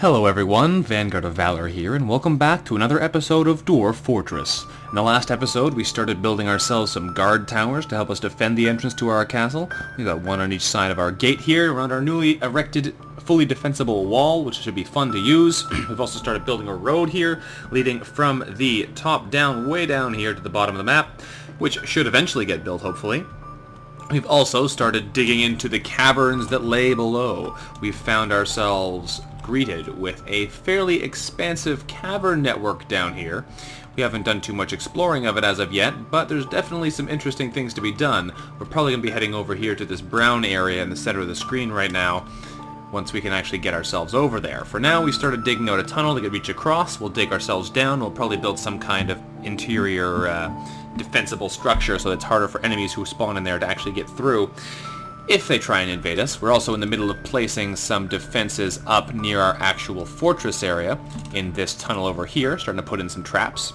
Hello everyone, VanguardOfValor here, and welcome back to another episode of Dwarf Fortress. In the last episode, we started building ourselves some guard towers to help us defend the entrance to our castle. We've got one on each side of our gate here, around our newly erected, fully defensible wall, which should be fun to use. We've also started building a road here, leading from the top down, way down here to the bottom of the map, which should eventually get built, hopefully. We've also started digging into the caverns that lay below. We've found ourselves greeted with a fairly expansive cavern network down here. We haven't done too much exploring of it as of yet, but there's definitely some interesting things to be done. We're probably going to be heading over here to this brown area in the center of the screen right now, once we can actually get ourselves over there. For now, we started digging out a tunnel to reach across. We'll dig ourselves down. We'll probably build some kind of interior defensible structure so that it's harder for enemies who spawn in there to actually get through if they try and invade us. We're also in the middle of placing some defenses up near our actual fortress area in this tunnel over here, starting to put in some traps.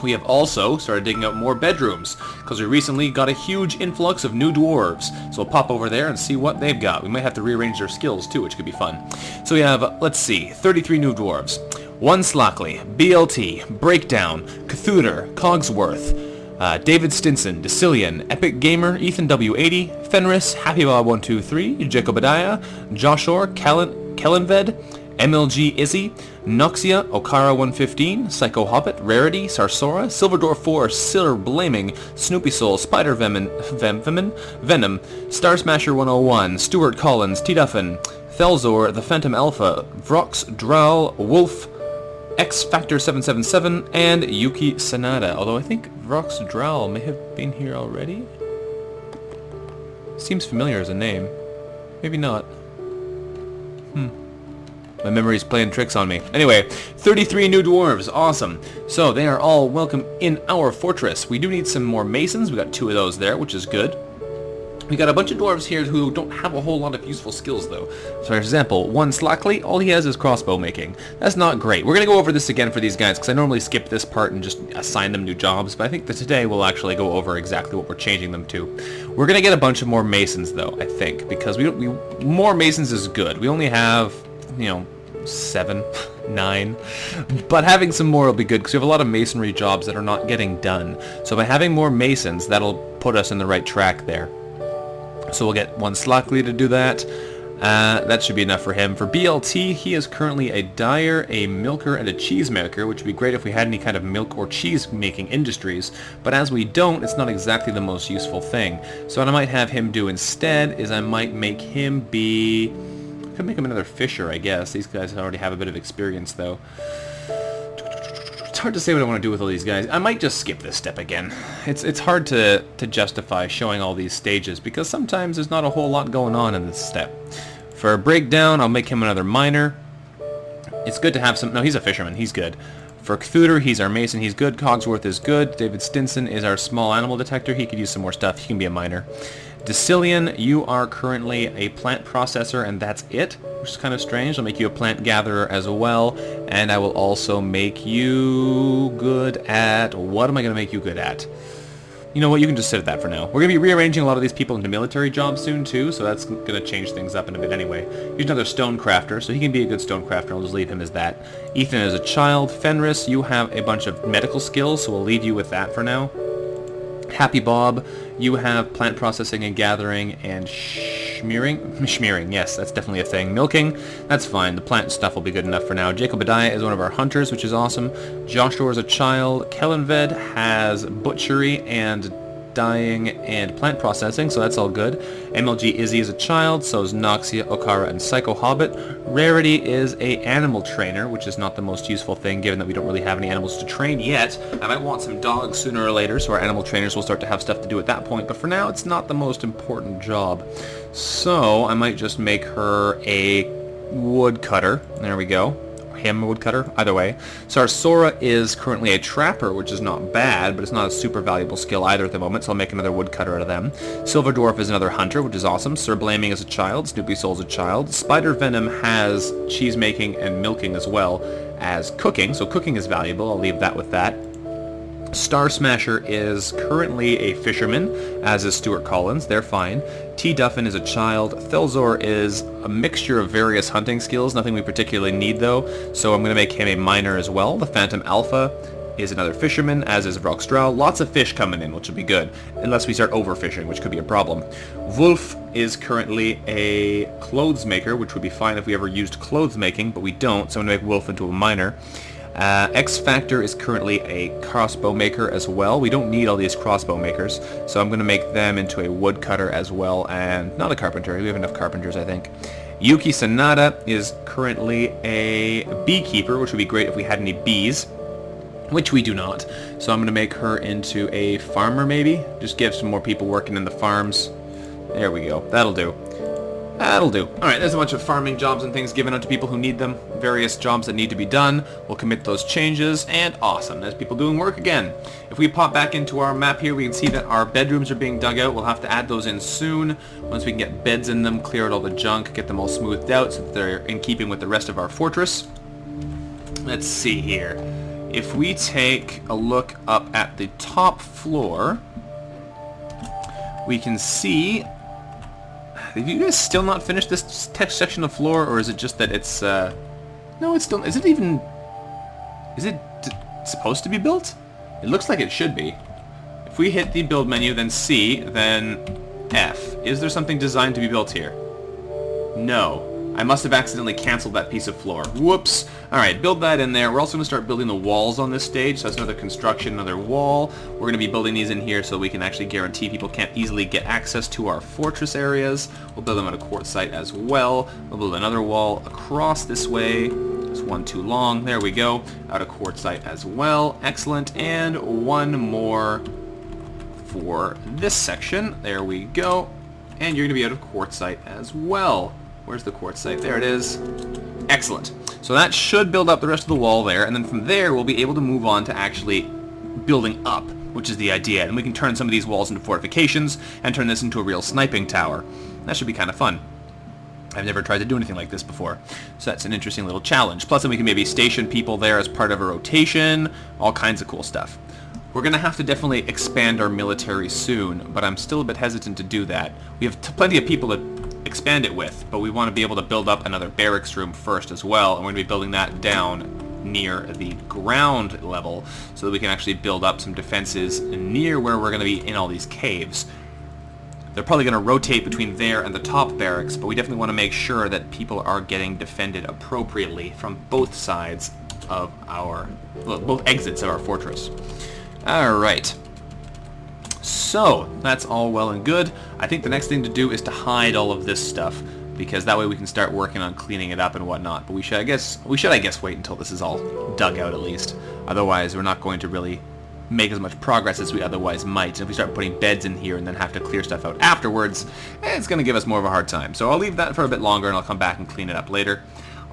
We have also started digging out more bedrooms, because we recently got a huge influx of new dwarves. So we'll pop over there and see what they've got. We might have to rearrange their skills too, which could be fun. So we have, let's see, 33 new dwarves. 1 Slackley, BLT, Breakdown, Cthulhu, Cogsworth, David Stinson, Decillion, Epic Gamer, Ethan W80, Fenris, HappyBob123, Jacobadiah, Joshua, Kellenved, MLG Izzy, Noxia, Okara115, Psycho Hobbit, Rarity, Sarsora, Silver Dwarf 4, Siller Blaming, Snoopy Soul, Spider Venom, Star Smasher 101, Stuart Collins, T. Duffin, Thelzor, The Phantom Alpha, Vrox, Drow, Wolf, X Factor 777, and Yuki Sanada. Although I think Vrox Drow may have been here already. Seems familiar as a name. Maybe not. My memory's playing tricks on me. Anyway, 33 new dwarves. Awesome. So they are all welcome in our fortress. We do need some more masons. We got 2 of those there, which is good. We got a bunch of dwarves here who don't have a whole lot of useful skills, though. So, for example, 1 Slackley, all he has is crossbow making. That's not great. We're going to go over this again for these guys, because I normally skip this part and just assign them new jobs, but I think that today we'll actually go over exactly what we're changing them to. We're going to get a bunch of more masons, though, I think, because more masons is good. We only have, 7, 9, but having some more will be good, because we have a lot of masonry jobs that are not getting done. So by having more masons, that'll put us in the right track there. So we'll get 1 Slackley to do that. That should be enough for him. For BLT, he is currently a dyer, a milker, and a cheesemaker, which would be great if we had any kind of milk or cheese making industries. But as we don't, it's not exactly the most useful thing. So what I might have him do instead is I might make him be... I could make him another fisher, I guess. These guys already have a bit of experience, though. It's hard to say what I want to do with all these guys. I might just skip this step again. It's hard to justify showing all these stages, because sometimes there's not a whole lot going on in this step. For a breakdown, I'll make him another miner. It's good to have some... No, he's a fisherman. He's good. For Cthulhu, he's our mason. He's good. Cogsworth is good. David Stinson is our small animal detector. He could use some more stuff. He can be a miner. Decillion, you are currently a plant processor, and that's it, which is kind of strange. I'll make you a plant gatherer as well, and I will also make you good at... What am I going to make you good at? You know what, you can just sit at that for now. We're going to be rearranging a lot of these people into military jobs soon, too, so that's going to change things up in a bit anyway. Here's another stone crafter, so he can be a good stone crafter. I'll just leave him as that. Ethan is a child. Fenris, you have a bunch of medical skills, so we'll leave you with that for now. Happy Bob, you have plant processing and gathering and schmearing, yes, that's definitely a thing. Milking, that's fine. The plant stuff will be good enough for now. Jacobadiah is one of our hunters, which is awesome. Joshua is a child. Kellenved has butchery and dyeing and plant processing, so that's all good. MLG Izzy is a child, so is Noxia, Okara, and Psycho Hobbit. Rarity is a animal trainer, which is not the most useful thing, given that we don't really have any animals to train yet. I might want some dogs sooner or later, so our animal trainers will start to have stuff to do at that point, but for now, it's not the most important job. So, I might just make her a woodcutter. There we go. Him a woodcutter, either way. Sarsora is currently a trapper, which is not bad, but it's not a super valuable skill either at the moment, so I'll make another woodcutter out of them. Silver Dwarf is another hunter, which is awesome. Sir Blaming is a child. Snoopy Soul's a child. Spider Venom has cheese making and milking as well as cooking, so cooking is valuable. I'll leave that with that. Star Smasher is currently a fisherman, as is Stuart Collins. They're fine. T. Duffin is a child. Thelzor is a mixture of various hunting skills, nothing we particularly need though, so I'm going to make him a miner as well. The Phantom Alpha is another fisherman, as is Vrockstraw. Lots of fish coming in, which will be good, unless we start overfishing, which could be a problem. Wolf is currently a clothes maker, which would be fine if we ever used clothes making, but we don't, so I'm going to make Wolf into a miner. X-Factor is currently a crossbow maker as well. We don't need all these crossbow makers, so I'm going to make them into a woodcutter as well, and not a carpenter. We have enough carpenters, I think. Yuki Sanada is currently a beekeeper, which would be great if we had any bees, which we do not. So I'm going to make her into a farmer, maybe? Just give some more people working in the farms. There we go. That'll do. That'll do. Alright, there's a bunch of farming jobs and things given out to people who need them. Various jobs that need to be done. We'll commit those changes, and awesome. There's people doing work again. If we pop back into our map here, we can see that our bedrooms are being dug out. We'll have to add those in soon. Once we can get beds in them, clear out all the junk, get them all smoothed out so that they're in keeping with the rest of our fortress. Let's see here. If we take a look up at the top floor, we can see... Have you guys still not finished this text section of floor, or is it just that it's, No, it's still... Is it even... Is it supposed to be built? It looks like it should be. If we hit the build menu, then C, then F. Is there something designed to be built here? No. I must have accidentally canceled that piece of floor. Whoops. Alright, build that in there. We're also going to start building the walls on this stage, so that's another construction, another wall. We're going to be building these in here so we can actually guarantee people can't easily get access to our fortress areas. We'll build them at a quartzite as well. We'll build another wall across this way. There's one too long. There we go. Out of quartzite as well. Excellent. And one more for this section. There we go. And you're going to be out of quartzite as well. Where's the quartzite? There it is. Excellent. So that should build up the rest of the wall there, and then from there we'll be able to move on to actually building up, which is the idea. And we can turn some of these walls into fortifications and turn this into a real sniping tower. That should be kind of fun. I've never tried to do anything like this before, so that's an interesting little challenge. Plus then we can maybe station people there as part of a rotation, all kinds of cool stuff. We're going to have to definitely expand our military soon, but I'm still a bit hesitant to do that. We have plenty of people to expand it with, but we want to be able to build up another barracks room first as well, and we're going to be building that down near the ground level so that we can actually build up some defenses near where we're going to be in all these caves. They're probably going to rotate between there and the top barracks, but we definitely want to make sure that people are getting defended appropriately from both sides of our, well, both exits of our fortress. Alright. So, that's all well and good. I think the next thing to do is to hide all of this stuff, because that way we can start working on cleaning it up and whatnot. But we should, I guess, wait until this is all dug out at least. Otherwise, we're not going to really make as much progress as we otherwise might. And if we start putting beds in here and then have to clear stuff out afterwards, it's going to give us more of a hard time. So I'll leave that for a bit longer and I'll come back and clean it up later.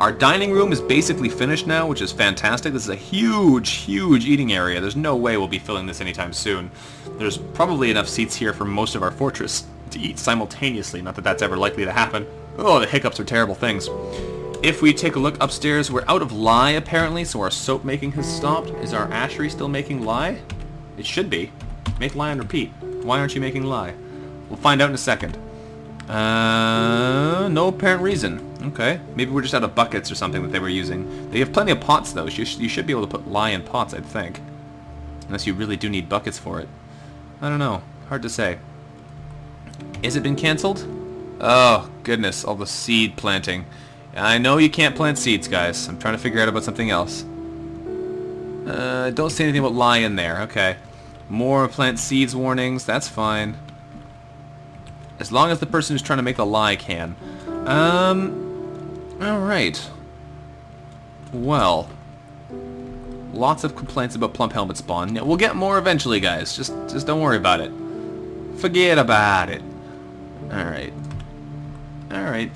Our dining room is basically finished now, which is fantastic. This is a huge, huge eating area. There's no way we'll be filling this anytime soon. There's probably enough seats here for most of our fortress to eat simultaneously. Not that that's ever likely to happen. Oh, the hiccups are terrible things. If we take a look upstairs, we're out of lye apparently, so our soap making has stopped. Is our ashery still making lye? It should be. Make lye and repeat. Why aren't you making lye? We'll find out in a second. No apparent reason. Okay, maybe we're just out of buckets or something that they were using. They have plenty of pots though. You should be able to put lye in pots, I'd think. Unless you really do need buckets for it. I don't know. Hard to say. Has it been cancelled? Oh, goodness. All the seed planting. I know you can't plant seeds, guys. I'm trying to figure out about something else. Don't say anything about lye in there. Okay. More plant seeds warnings. That's fine. As long as the person who's trying to make the lye can. Alright. Well. Lots of complaints about plump helmet spawn. We'll get more eventually, guys. Just don't worry about it. Forget about it. Alright. Alright.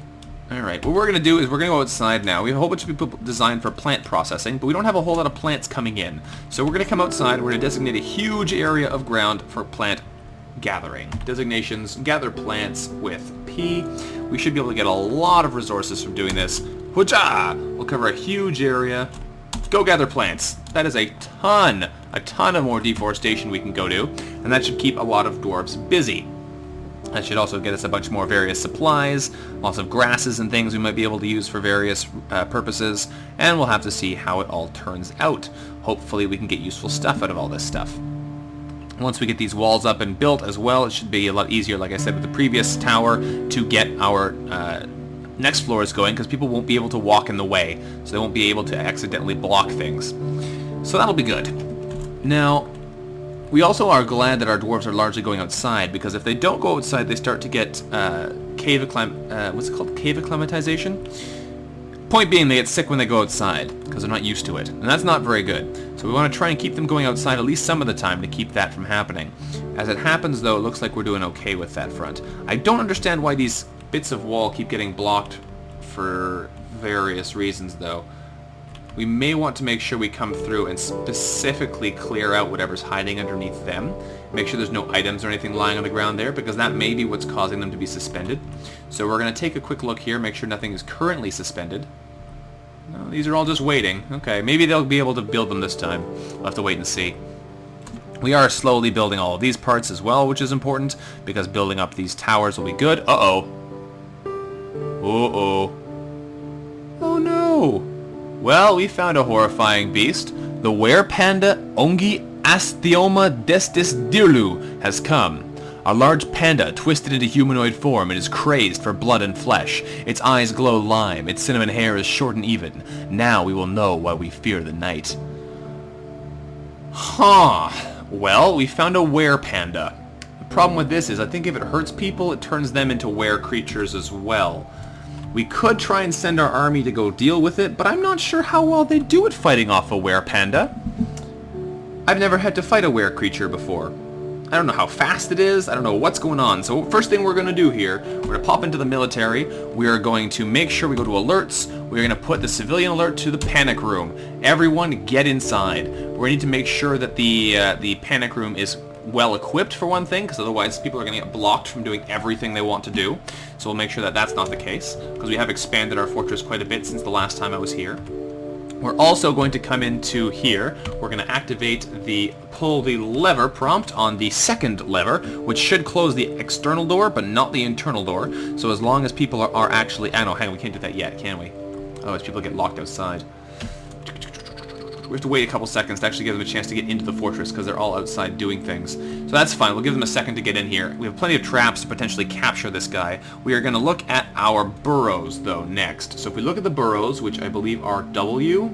Alright. What we're going to do is we're going to go outside now. We have a whole bunch of people designed for plant processing, but we don't have a whole lot of plants coming in. So we're going to come outside. We're going to designate a huge area of ground for plant gathering. Designations, gather plants with P. We should be able to get a lot of resources from doing this. Hooja! We'll cover a huge area. go gather plants. That is a ton of more deforestation we can go to, and that should keep a lot of dwarves busy. That should also get us a bunch more various supplies, lots of grasses and things we might be able to use for various purposes, and we'll have to see how it all turns out. Hopefully we can get useful stuff out of all this stuff. Once we get these walls up and built as well, it should be a lot easier, like I said, with the previous tower, to get our next floors going, because people won't be able to walk in the way, so they won't be able to accidentally block things. So that'll be good. Now, we also are glad that our dwarves are largely going outside, because if they don't go outside, they start to get cave acclimatization. Point being, they get sick when they go outside, because they're not used to it, and that's not very good. So we want to try and keep them going outside at least some of the time to keep that from happening. As it happens, though, it looks like we're doing okay with that front. I don't understand why these bits of wall keep getting blocked for various reasons, though. We may want to make sure we come through and specifically clear out whatever's hiding underneath them. Make sure there's no items or anything lying on the ground there, because that may be what's causing them to be suspended. So we're going to take a quick look here, make sure nothing is currently suspended. No, these are all just waiting. Okay, maybe they'll be able to build them this time. We'll have to wait and see. We are slowly building all of these parts as well, which is important, because building up these towers will be good. Uh-oh. Uh-oh. Oh no! Well, we found a horrifying beast. The Werepanda Ongi Astioma Destis Dirlu has come. A large panda twisted into humanoid form and is crazed for blood and flesh. Its eyes glow lime, its cinnamon hair is short and even. Now we will know why we fear the night. Huh. Well, we found a werepanda. The problem with this is I think if it hurts people, it turns them into were creatures as well. We could try and send our army to go deal with it, but I'm not sure how well they do at fighting off a werepanda. I've never had to fight a were creature before. I don't know how fast it is, I don't know what's going on. So first thing we're going to do here, we're going to pop into the military, we are going to make sure we go to alerts, we're going to put the civilian alert to the panic room. Everyone get inside. We need to make sure that the panic room is well equipped for one thing, because otherwise people are going to get blocked from doing everything they want to do. So we'll make sure that that's not the case, because we have expanded our fortress quite a bit since the last time I was here. We're also going to come into here. We're going to activate pull the lever prompt on the second lever, which should close the external door, but not the internal door. So as long as people are actually... no, hang on, we can't do that yet, can we? Oh, as people get locked outside. We have to wait a couple seconds to actually give them a chance to get into the fortress, because they're all outside doing things. So that's fine. We'll give them a second to get in here. We have plenty of traps to potentially capture this guy. We are going to look at our burrows, though, next. So if we look at the burrows, which I believe are W?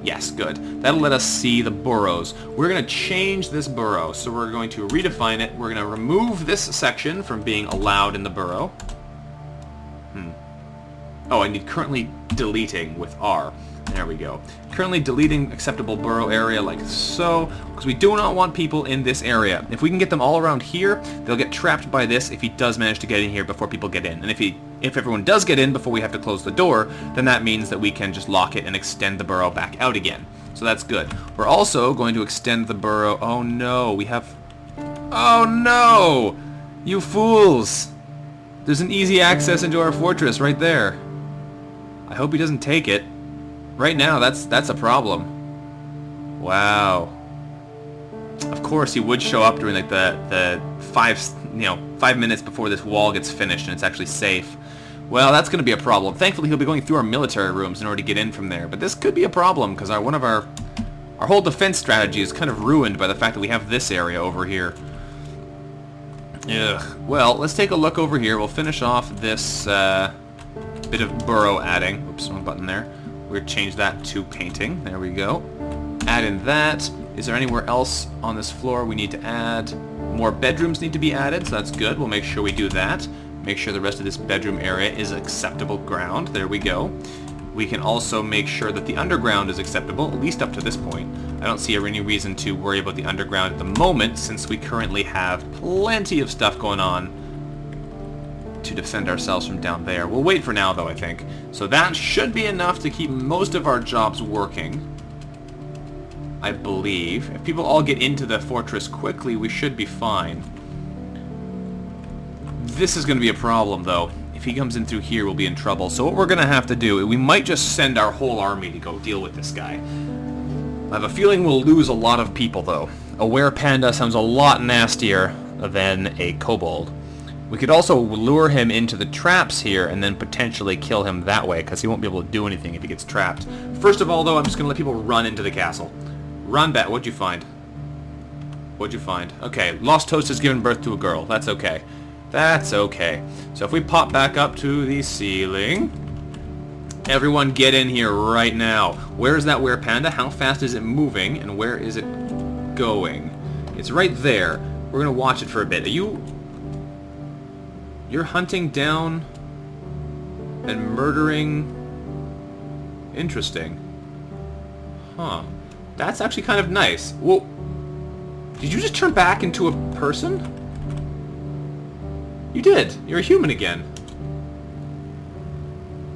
Yes, good. That'll let us see the burrows. We're going to change this burrow. So we're going to redefine it. We're going to remove this section from being allowed in the burrow. Oh, I need currently deleting with R. There we go. Currently deleting acceptable burrow area like so, because we do not want people in this area. If we can get them all around here, they'll get trapped by this if he does manage to get in here before people get in. And if everyone does get in before we have to close the door, then that means that we can just lock it and extend the burrow back out again. So that's good. We're also going to extend the burrow. Oh no, we have... Oh no! You fools! There's an easy access into our fortress right there. I hope he doesn't take it. Right now, that's a problem. Wow. Of course, he would show up during like the 5 minutes before this wall gets finished and it's actually safe. Well, that's going to be a problem. Thankfully, he'll be going through our military rooms in order to get in from there. But this could be a problem because one of our whole defense strategy is kind of ruined by the fact that we have this area over here. Ugh. Well, let's take a look over here. We'll finish off this bit of burrow adding. Oops, wrong button there. We'll change that to painting. There we go. Add in that. Is there anywhere else on this floor we need to add? More bedrooms need to be added, so that's good. We'll make sure we do that. Make sure the rest of this bedroom area is acceptable ground. There we go. We can also make sure that the underground is acceptable, at least up to this point. I don't see any reason to worry about the underground at the moment, since we currently have plenty of stuff going on to defend ourselves from down there. We'll wait for now, though, I think. So that should be enough to keep most of our jobs working, I believe. If people all get into the fortress quickly, we should be fine. This is going to be a problem, though. if he comes in through here, we'll be in trouble. So what we're going to have to do, we might just send our whole army to go deal with this guy. I have a feeling we'll lose a lot of people, though. A Werepanda sounds a lot nastier than a kobold. We could also lure him into the traps here and then potentially kill him that way, because he won't be able to do anything if he gets trapped. First of all, though, I'm just going to let people run into the castle. Run back. What'd you find? What'd you find? Okay, Lost Toast has given birth to a girl. That's okay. That's okay. So if we pop back up to the ceiling... Everyone get in here right now. Where is that Werepanda? How fast is it moving? And where is it going? It's right there. We're going to watch it for a bit. Are you... You're hunting down and murdering... Interesting. Huh. That's actually kind of nice. Well, did you just turn back into a person? You did. You're a human again.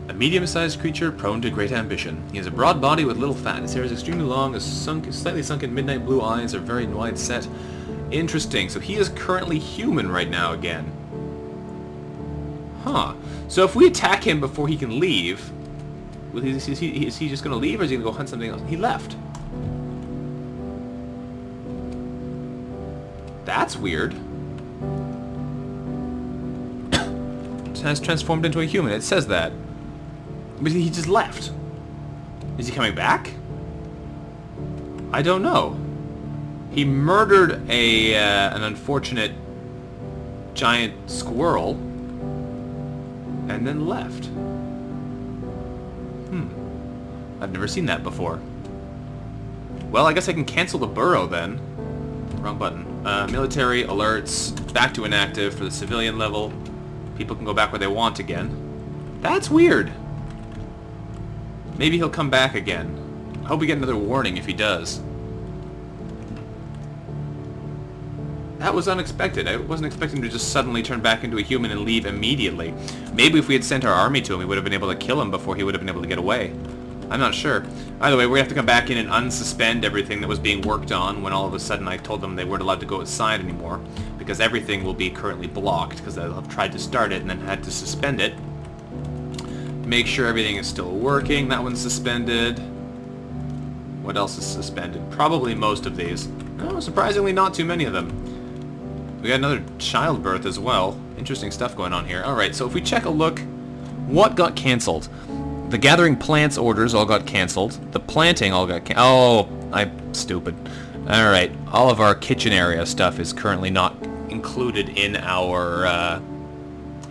A medium-sized creature prone to great ambition. He has a broad body with little fat. His hair is extremely long. His slightly sunken midnight blue eyes are very wide set. Interesting. So he is currently human right now again. Huh. So if we attack him before he can leave, is he just going to leave, or is he going to go hunt something else? He left. That's weird. Has transformed into a human. It says that. But he just left. Is he coming back? I don't know. He murdered an unfortunate giant squirrel and then left. I've never seen that before. Well, I guess I can cancel the burrow then. Wrong button. Military alerts. Back to inactive for the civilian level. People can go back where they want again. That's weird. Maybe he'll come back again. I hope we get another warning if he does. That was unexpected. I wasn't expecting him to just suddenly turn back into a human and leave immediately. Maybe if we had sent our army to him, we would have been able to kill him before he would have been able to get away. I'm not sure. Either way, we're going to have to come back in and unsuspend everything that was being worked on when all of a sudden I told them they weren't allowed to go outside anymore, because everything will be currently blocked, because they'll have tried to start it and then had to suspend it. Make sure everything is still working. That one's suspended. What else is suspended? Probably most of these. No, surprisingly not too many of them. We got another childbirth as well. Interesting stuff going on here. Alright, so if we check a look, what got cancelled? The gathering plants orders all got cancelled. The planting all got oh, I'm stupid. Alright, all of our kitchen area stuff is currently not included in our,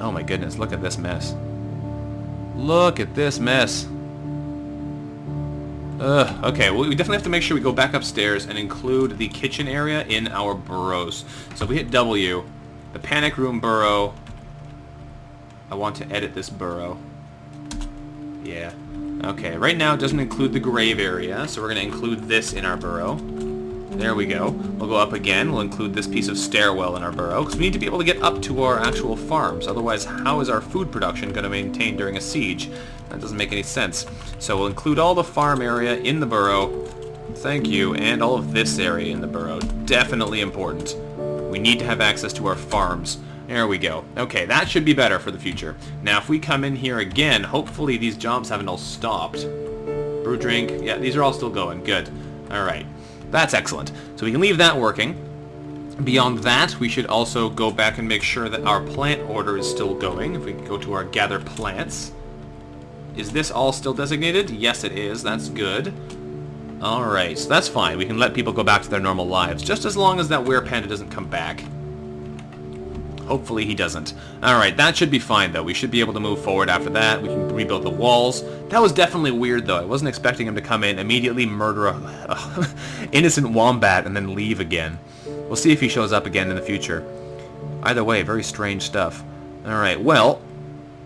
oh my goodness, look at this mess. Look at this mess. Okay, well, we definitely have to make sure we go back upstairs and include the kitchen area in our burrows. So if we hit W, the panic room burrow, I want to edit this burrow. Yeah. Okay, right now it doesn't include the grave area, so we're going to include this in our burrow. There we go. We'll go up again. We'll include this piece of stairwell in our burrow, because we need to be able to get up to our actual farms. Otherwise, how is our food production going to maintain during a siege? That doesn't make any sense. So we'll include all the farm area in the burrow. Thank you. And all of this area in the burrow. Definitely important. We need to have access to our farms. There we go. Okay, that should be better for the future. Now, if we come in here again, hopefully these jobs haven't all stopped. Brew drink. Yeah, these are all still going. Good. All right. That's excellent. So we can leave that working. Beyond that, we should also go back and make sure that our plant order is still going. If we go to our gather plants. Is this all still designated? Yes, it is. That's good. Alright, so that's fine. We can let people go back to their normal lives, just as long as that Werepanda doesn't come back. Hopefully he doesn't. Alright, that should be fine, though. We should be able to move forward after that. We can rebuild the walls. That was definitely weird, though. I wasn't expecting him to come in, immediately murder a innocent wombat, and then leave again. We'll see if he shows up again in the future. Either way, very strange stuff. Alright, well,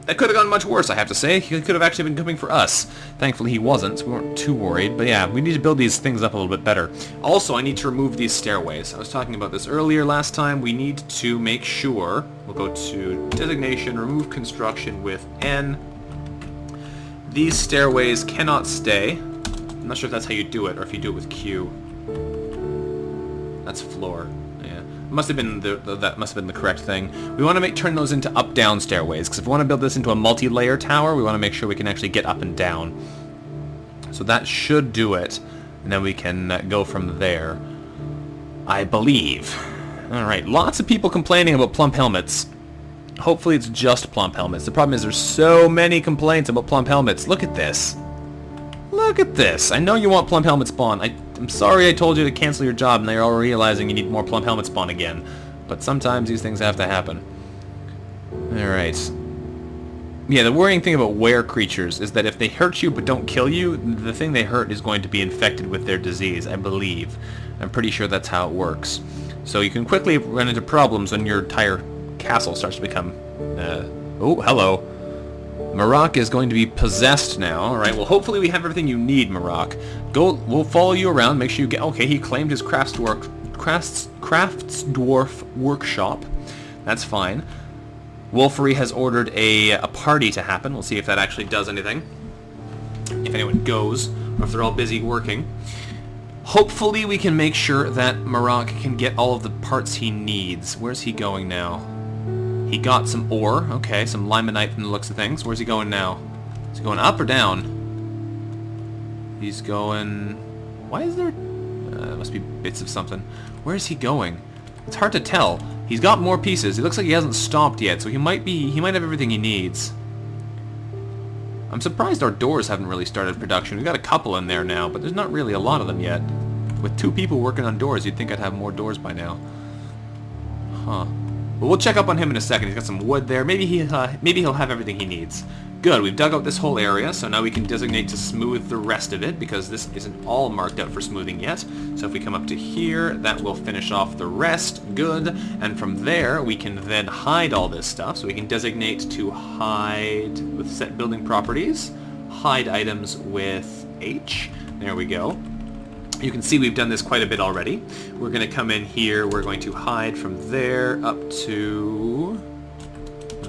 that could have gone much worse, I have to say. He could have actually been coming for us. Thankfully he wasn't, so we weren't too worried. But yeah, we need to build these things up a little bit better. Also, I need to remove these stairways. I was talking about this earlier last time. We need to make sure, we'll go to designation, remove construction with N. These stairways cannot stay. I'm not sure if that's how you do it, or if you do it with Q. That's floor. Yeah. must have been that must have been the correct thing. We want to turn those into up-down stairways, because if we want to build this into a multi-layer tower, we want to make sure we can actually get up and down. So that should do it, and then we can go from there, I believe. Alright, lots of people complaining about plump helmets. Hopefully it's just plump helmets. The problem is there's so many complaints about plump helmets. Look at this. Look at this. I know you want plump helmet spawn. I'm sorry I told you to cancel your job and now you're all realizing you need more plump helmet spawn again. But sometimes these things have to happen. Alright. Yeah, the worrying thing about were creatures is that if they hurt you but don't kill you, the thing they hurt is going to be infected with their disease, I believe. I'm pretty sure that's how it works. So you can quickly run into problems when your entire castle starts to become... oh, hello. Maroc is going to be possessed now. Alright, well hopefully we have everything you need, Maroc. We'll follow you around, make sure you get... Okay, he claimed his crafts dwarf workshop. That's fine. Wolfery has ordered a party to happen. We'll see if that actually does anything. If anyone goes, or if they're all busy working. Hopefully we can make sure that Maroc can get all of the parts he needs. Where's he going now? He got some ore. Okay, some limonite from the looks of things. Where's he going now? Is he going up or down? He's going... Why is there... must be bits of something. Where is he going? It's hard to tell. He's got more pieces. It looks like he hasn't stopped yet, so he might have everything he needs. I'm surprised our doors haven't really started production. We've got a couple in there now, but there's not really a lot of them yet. With 2 people working on doors, you'd think I'd have more doors by now. Huh. Well, we'll check up on him in a second. He's got some wood there. Maybe he'll have everything he needs. Good, we've dug out this whole area, so now we can designate to smooth the rest of it, because this isn't all marked out for smoothing yet. So if we come up to here, that will finish off the rest. Good. And from there, we can then hide all this stuff. So we can designate to hide with set building properties. Hide items with H. There we go. You can see we've done this quite a bit already. We're going to come in here. We're going to hide from there up to...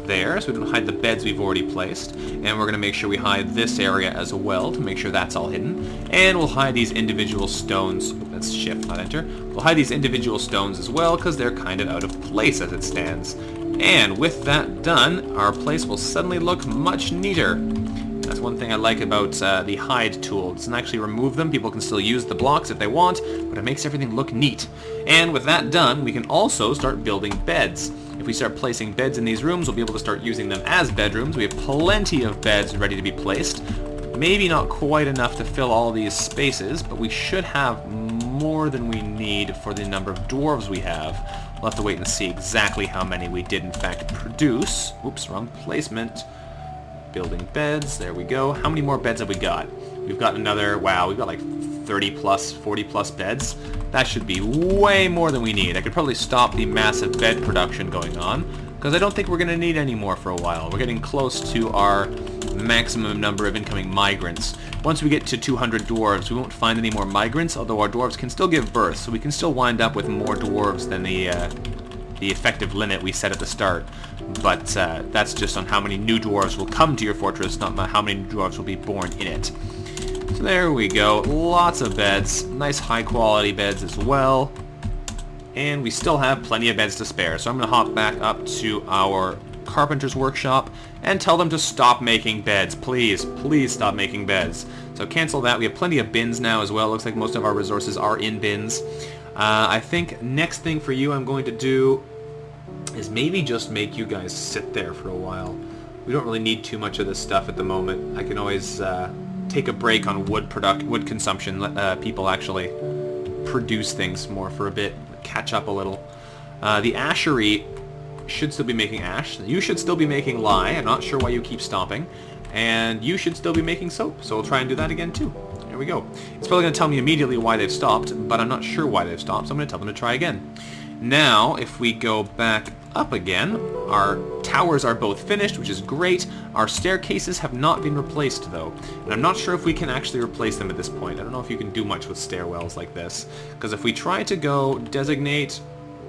there, so we don't hide the beds we've already placed, and we're going to make sure we hide this area as well to make sure that's all hidden, and we'll hide these individual stones. That's shift, not enter. We'll hide these individual stones as well because they're kind of out of place as it stands. And with that done, our place will suddenly look much neater. That's one thing I like about the hide tool. It doesn't actually remove them. People can still use the blocks if they want, but it makes everything look neat. And with that done, we can also start building beds. If we start placing beds in these rooms, we'll be able to start using them as bedrooms. We have plenty of beds ready to be placed. Maybe not quite enough to fill all these spaces, but we should have more than we need for the number of dwarves we have. We'll have to wait and see exactly how many we did in fact produce. Oops, wrong placement. Building beds, there we go. How many more beds have we got? We've got another, wow, we've got like 30 plus, 40 plus beds. That should be way more than we need. I could probably stop the massive bed production going on, because I don't think we're going to need any more for a while. We're getting close to our maximum number of incoming migrants. Once we get to 200 dwarves, we won't find any more migrants, although our dwarves can still give birth, so we can still wind up with more dwarves than the effective limit we set at the start. But that's just on how many new dwarves will come to your fortress, not how many new dwarves will be born in it. So there we go, lots of beds, nice high quality beds as well, and we still have plenty of beds to spare. So I'm going to hop back up to our carpenter's workshop and tell them to stop making beds. Please, please stop making beds. So cancel that. We have plenty of bins now as well. Looks like most of our resources are in bins. I think next thing for you I'm going to do is maybe just make you guys sit there for a while. We don't really need too much of this stuff at the moment. I can always take a break on wood consumption, let people actually produce things more for a bit, catch up a little. The ashery should still be making ash. You should still be making lye. I'm not sure why you keep stopping. And you should still be making soap, so we'll try and do that again too. There we go. It's probably going to tell me immediately why they've stopped, but I'm not sure why they've stopped, so I'm going to tell them to try again. Now, if we go back up again, our towers are both finished, which is great. Our staircases have not been replaced, though. And I'm not sure if we can actually replace them at this point. I don't know if you can do much with stairwells like this. Because if we try to go designate,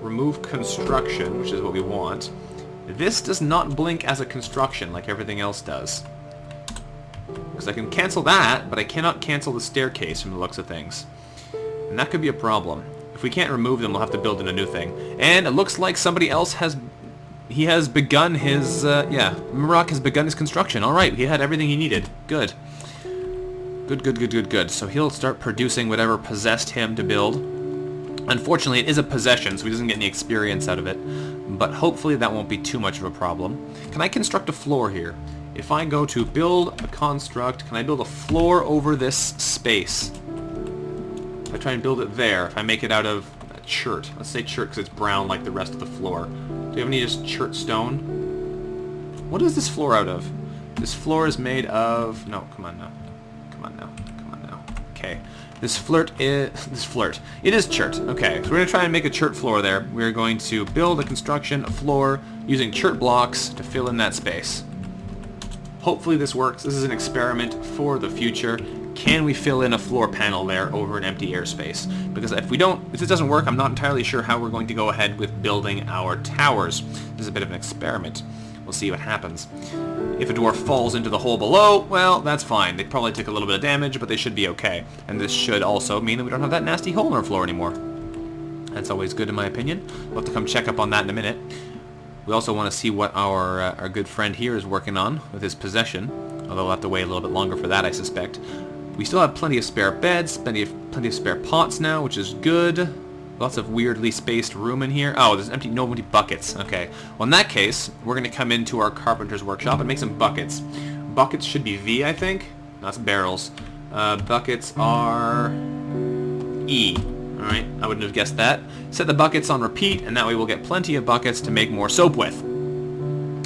remove construction, which is what we want, this does not blink as a construction like everything else does. Because I can cancel that, but I cannot cancel the staircase from the looks of things. And that could be a problem. If we can't remove them, we'll have to build in a new thing. And it looks like somebody else has... He has begun his... yeah, Murok has begun his construction. Alright, he had everything he needed. Good. Good. So he'll start producing whatever possessed him to build. Unfortunately, it is a possession, so he doesn't get any experience out of it. But hopefully that won't be too much of a problem. Can I construct a floor here? If I go to build a construct, can I build a floor over this space? If I try and build it there, if I make it out of chert. Let's say chert because it's brown like the rest of the floor. Do you have any just chert stone? What is this floor out of? This floor is made of... No, come on now. Okay. This flirt is... It is chert. Okay, so we're going to try and make a chert floor there. We're going to build a construction, a floor, using chert blocks to fill in that space. Hopefully this works. This is an experiment for the future. Can we fill in a floor panel there over an empty airspace? Because if this doesn't work, I'm not entirely sure how we're going to go ahead with building our towers. This is a bit of an experiment. We'll see what happens. If a dwarf falls into the hole below, well, that's fine. They probably took a little bit of damage, but they should be okay. And this should also mean that we don't have that nasty hole in our floor anymore. That's always good in my opinion. We'll have to come check up on that in a minute. We also want to see what our good friend here is working on with his possession. Although we'll have to wait a little bit longer for that, I suspect. We still have plenty of spare beds, plenty of spare pots now, which is good. Lots of weirdly spaced room in here. Oh, there's no empty buckets. Okay. Well, in that case, we're going to come into our carpenter's workshop and make some buckets. Buckets should be V, I think. No, that's barrels. Buckets are E. Alright, I wouldn't have guessed that. Set the buckets on repeat, and that way we'll get plenty of buckets to make more soap with.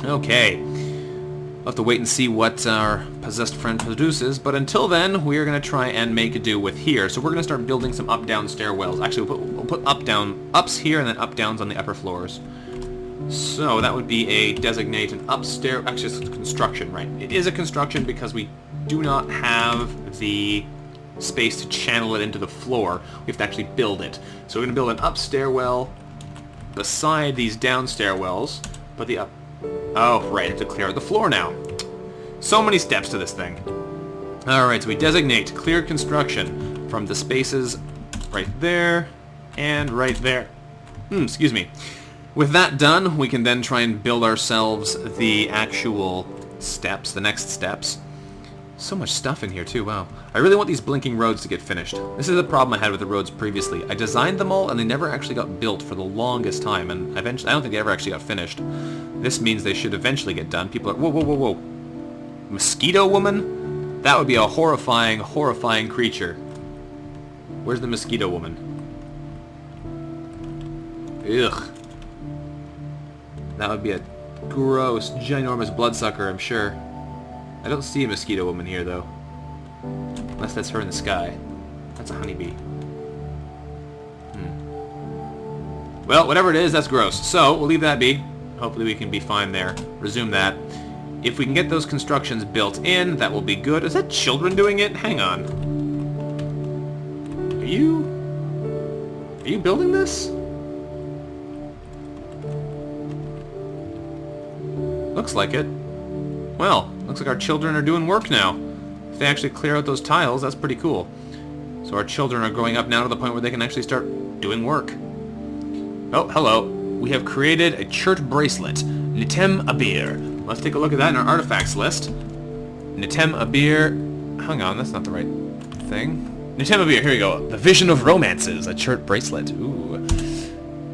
Okay. We'll have to wait and see what our possessed friend produces, but until then, we are going to try and make a do with here. So we're going to start building some up-down stairwells. Actually, we'll put ups here and then up-downs on the upper floors. So that would be a designate an upstairs... Actually, it's a construction, right? It is a construction because we do not have the space to channel it into the floor. We have to actually build it. So we're going to build an up stairwell beside these down stairwells, but the up... Oh, right, I have to clear out the floor now. So many steps to this thing. Alright, so we designate clear construction from the spaces right there and right there. Excuse me. With that done, we can then try and build ourselves the actual steps, the next steps. So much stuff in here too, wow. I really want these blinking roads to get finished. This is a problem I had with the roads previously. I designed them all and they never actually got built for the longest time, and eventually I don't think they ever actually got finished. This means they should eventually get done. People are... Whoa. Mosquito woman? That would be a horrifying creature. Where's the mosquito woman? Ugh. That would be a gross, ginormous bloodsucker, I'm sure. I don't see a mosquito woman here, though. Unless that's her in the sky. That's a honeybee. Well, whatever it is, that's gross. So, we'll leave that be. Hopefully we can be fine there. Resume that. If we can get those constructions built in, that will be good. Is that children doing it? Hang on. Are you building this? Looks like it. Well, looks like our children are doing work now. If they actually clear out those tiles, that's pretty cool. So our children are growing up now to the point where they can actually start doing work. Oh, hello. We have created a chert bracelet. Nitem Abir. Let's take a look at that in our artifacts list. Nitem Abir... Hang on, that's not the right thing. Nitem Abir, here we go. The Vision of Romances, a chert bracelet. Ooh.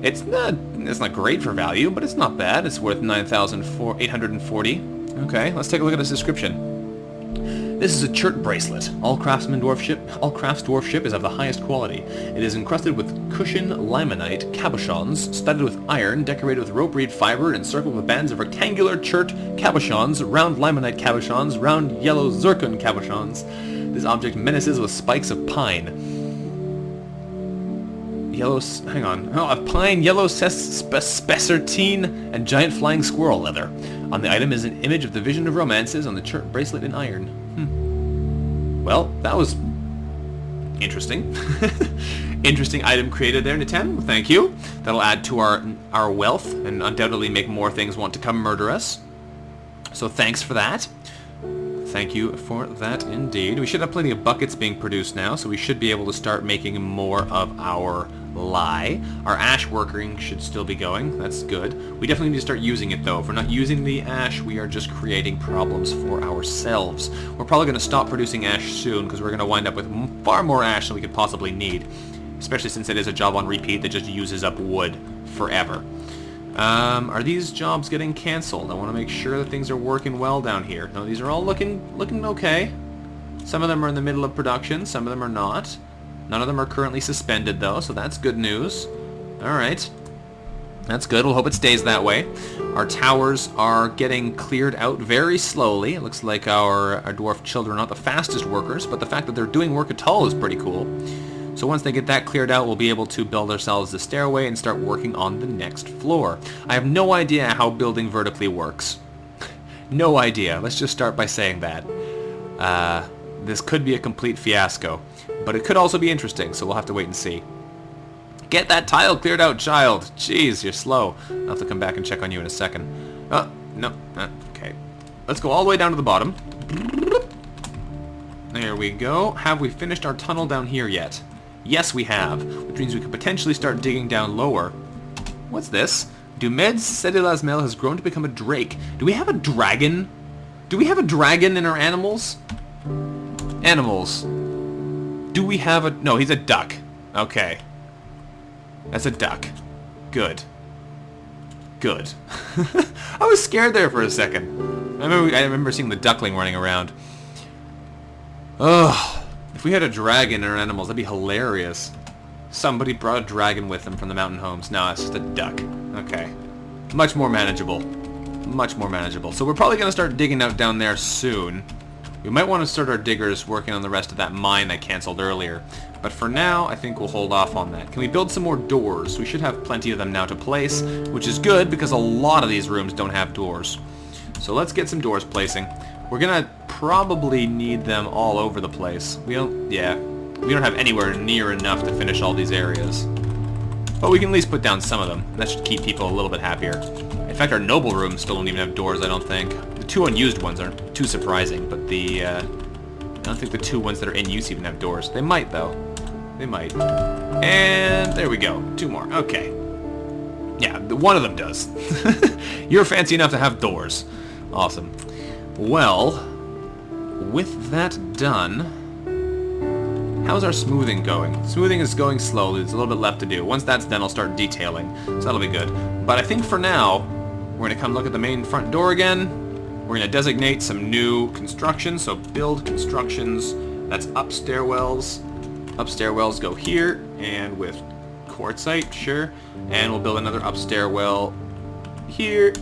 It's not great for value, but it's not bad. It's worth 9,840. Okay, let's take a look at this description. This is a chert bracelet. All crafts dwarfship is of the highest quality. It is encrusted with cushion limonite cabochons, studded with iron, decorated with rope reed fiber, and encircled with bands of rectangular chert cabochons, round limonite cabochons, round yellow zircon cabochons. This object menaces with spikes of pine. Of pine, yellow spessartine, and giant flying squirrel leather. On the item is an image of the Vision of Romances on the chert bracelet in iron. Well, that was interesting. Interesting item created there, Nitem. Thank you. That'll add to our wealth and undoubtedly make more things want to come murder us. So thanks for that. Thank you for that indeed. We should have plenty of buckets being produced now, so we should be able to start making more of our lye. Our ash working should still be going. That's good. We definitely need to start using it, though. If we're not using the ash, we are just creating problems for ourselves. We're probably going to stop producing ash soon, because we're going to wind up with far more ash than we could possibly need, especially since it is a job on repeat that just uses up wood forever. Are these jobs getting cancelled? I want to make sure that things are working well down here. No, these are all looking okay. Some of them are in the middle of production, some of them are not. None of them are currently suspended, though, so that's good news. Alright. That's good. We'll hope it stays that way. Our towers are getting cleared out very slowly. It looks like our dwarf children are not the fastest workers, but the fact that they're doing work at all is pretty cool. So once they get that cleared out, we'll be able to build ourselves the stairway and start working on the next floor. I have no idea how building vertically works. No idea. Let's just start by saying that. This could be a complete fiasco, but it could also be interesting, so we'll have to wait and see. Get that tile cleared out, child! Jeez, you're slow. I'll have to come back and check on you in a second. Oh, no. Okay. Let's go all the way down to the bottom. There we go. Have we finished our tunnel down here yet? Yes, we have, which means we could potentially start digging down lower. What's this? Dumed's Cedilasmel has grown to become a drake. Do we have a dragon? Do we have a dragon in our animals? Animals. Do we have a... No, he's a duck. Okay. That's a duck. Good. Good. I was scared there for a second. I remember seeing the duckling running around. Ugh. If we had a dragon in our animals, that'd be hilarious. Somebody brought a dragon with them from the mountain homes. No, it's just a duck. Okay. Much more manageable. Much more manageable. So we're probably going to start digging out down there soon. We might want to start our diggers working on the rest of that mine I canceled earlier. But for now, I think we'll hold off on that. Can we build some more doors? We should have plenty of them now to place, which is good because a lot of these rooms don't have doors. So let's get some doors placing. We're going to probably need them all over the place. We don't have anywhere near enough to finish all these areas. But we can at least put down some of them. That should keep people a little bit happier. In fact, our noble rooms still don't even have doors, I don't think. The two unused ones aren't too surprising, but I don't think the two ones that are in use even have doors. They might, though. They might. And there we go. Two more. Okay. Yeah, one of them does. You're fancy enough to have doors. Awesome. Well, with that done, how's our smoothing going? Smoothing is going slowly. There's a little bit left to do. Once that's done, I'll start detailing, so that'll be good. But I think for now, we're going to come look at the main front door again. We're going to designate some new construction, so build constructions. That's up stairwells. Up stairwells go here, and with quartzite, sure. And we'll build another up stairwell here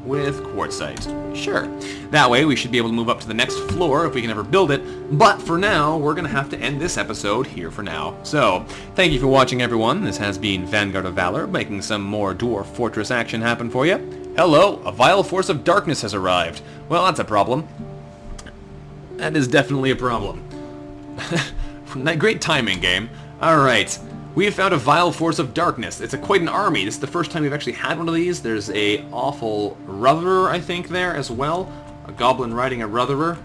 with quartzite. Sure. That way we should be able to move up to the next floor if we can ever build it, but for now we're going to have to end this episode here for now. So, thank you for watching, everyone. This has been Vanguard of Valor, making some more Dwarf Fortress action happen for you. Hello, a vile force of darkness has arrived. Well, that's a problem. That is definitely a problem. Great timing, game. Alright. We have found a vile force of darkness. It's quite an army. This is the first time we've actually had one of these. There's a awful Rotherer, I think, there as well. A goblin riding a Rotherer.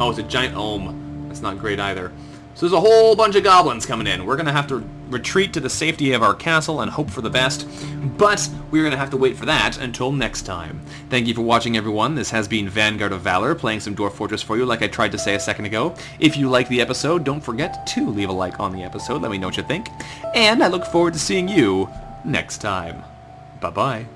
Oh, it's a giant Ohm. That's not great either. So there's a whole bunch of goblins coming in. We're going to have to retreat to the safety of our castle and hope for the best. But we're going to have to wait for that until next time. Thank you for watching, everyone. This has been Vanguard of Valor, playing some Dwarf Fortress for you like I tried to say a second ago. If you like the episode, don't forget to leave a like on the episode. Let me know what you think. And I look forward to seeing you next time. Bye-bye.